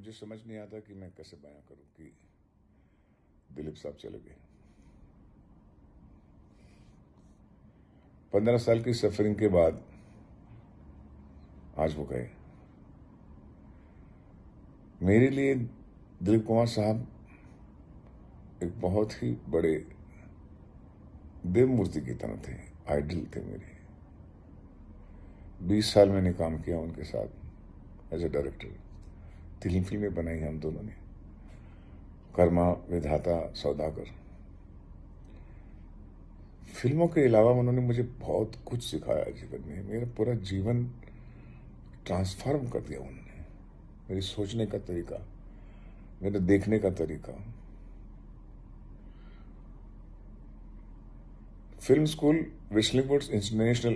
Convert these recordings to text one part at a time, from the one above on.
मुझे समझ नहीं आता कि मैं कैसे बयां करूं कि दिलीप साहब चले गए। 15 साल की सफरिंग के बाद आज वो गए। मेरे लिए दिलीप कुमार साहब एक बहुत ही बड़े देव मूर्ति की तरह थे, आइडल थे मेरे। 20 साल मैंने काम किया उनके साथ एज ए डायरेक्टर। 3 फिल्में बनाई हम दोनों ने, कर्मा, विधाता, सौदागर। फिल्मों के अलावा उन्होंने मुझे बहुत कुछ सिखाया जीवन में। मेरा पूरा जीवन ट्रांसफॉर्म कर दिया उन्होंने। मेरी सोचने का तरीका, मेरे देखने का तरीका। फिल्म स्कूल विस्लिंगवुड्स इंटरनेशनल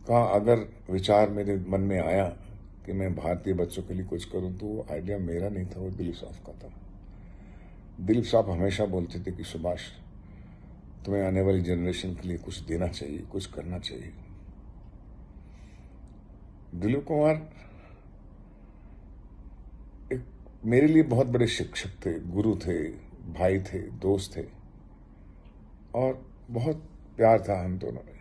का अगर विचार मेरे मन में आया कि मैं भारतीय बच्चों के लिए कुछ करूं, तो वो आइडिया मेरा नहीं था, वो दिलीप साहब का था। दिलीप साहब हमेशा बोलते थे कि सुभाष, तुम्हें आने वाली जनरेशन के लिए कुछ देना चाहिए, कुछ करना चाहिए। दिलीप कुमार एक मेरे लिए बहुत बड़े शिक्षक थे, गुरु थे, भाई थे, दोस्त थे, और बहुत प्यार था हम दोनों में।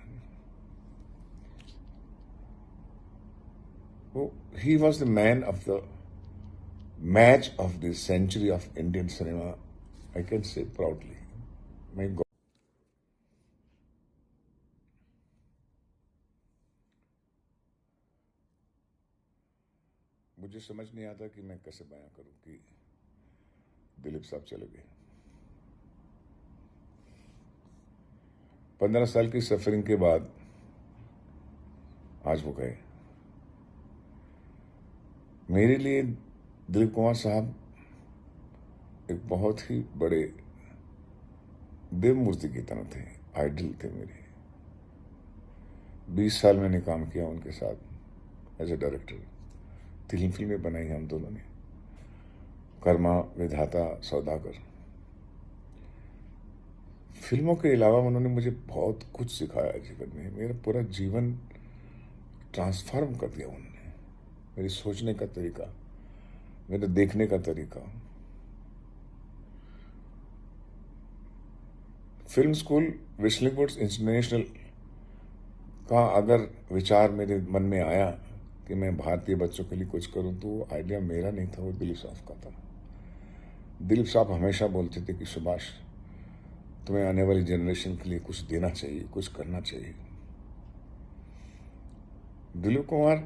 He was the man of the match of the century of Indian cinema, I can say proudly. My God. मुझे समझ नहीं आता कि मैं कैसे बयां करूं कि दिलीप साहब चले गए। 15 साल की सफरिंग के बाद आज वो गए। मेरे लिए दिलीप कुमार साहब एक बहुत ही बड़े देव मूर्ति की तरह थे, आइडल थे मेरे। 20 साल मैंने काम किया उनके साथ एज ए डायरेक्टर। 3 फिल्में बनाई हम दोनों ने, कर्मा, विधाता, सौदागर। फिल्मों के अलावा उन्होंने मुझे बहुत कुछ सिखाया जीवन में। मेरा पूरा जीवन ट्रांसफॉर्म कर दिया उन्होंने। मेरी सोचने का तरीका, मेरे देखने का तरीका। फिल्म स्कूल विस्लिंगवुड्स इंटरनेशनल का अगर विचार मेरे मन में आया कि मैं भारतीय बच्चों के लिए कुछ करूं, तो वो आइडिया मेरा नहीं था, वो दिलीप साहब का था। दिलीप साहब हमेशा बोलते थे कि सुभाष, तुम्हें आने वाली जनरेशन के लिए कुछ देना चाहिए, कुछ करना चाहिए। दिलीप कुमार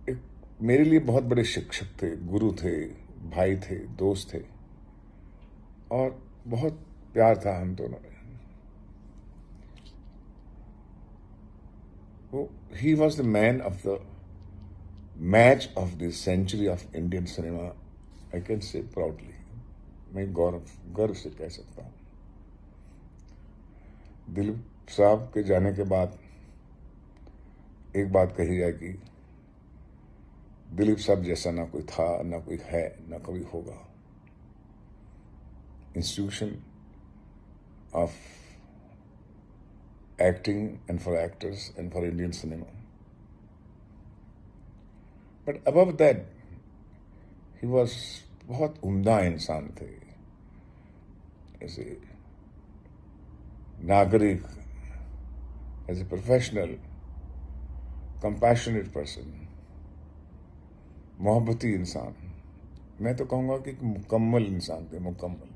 एक मेरे लिए बहुत बड़े शिक्षक थे, गुरु थे, भाई थे, दोस्त थे, और बहुत प्यार था हम दोनों में। He was the man of the match of the century of Indian cinema, I can say proudly. मैं गर्व से कह सकता हूं। दिलीप साहब के जाने के बाद एक बात कही जाए कि दिलीप साहब जैसा ना कोई था, ना कोई है, ना कभी होगा। Institution of acting and for actors and for Indian cinema. But above that, he was बहुत उम्दा इंसान थे। एज ए नागरिक, as a professional, compassionate person, मोहब्बती इंसान। मैं तो कहूंगा कि मुकम्मल इंसान थे, मुकम्मल।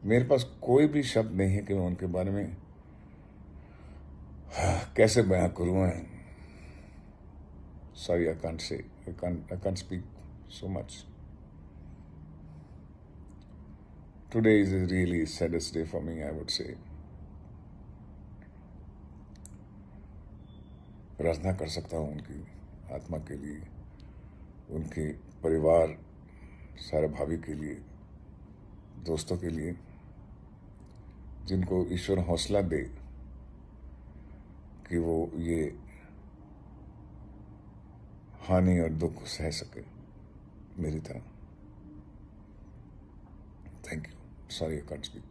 मेरे पास कोई भी शब्द नहीं है कि मैं उनके बारे में कैसे बयां करूं। Sorry, I can't say. I can't speak so much. Today is a really saddest day for me, I would say. प्रार्थना कर सकता हूं उनकी आत्मा के लिए, उनके परिवार, सारे भाभी के लिए, दोस्तों के लिए, जिनको ईश्वर हौसला दे कि वो ये हानि और दुख सह सके मेरी तरह। Thank you. Sorry, I can't speak.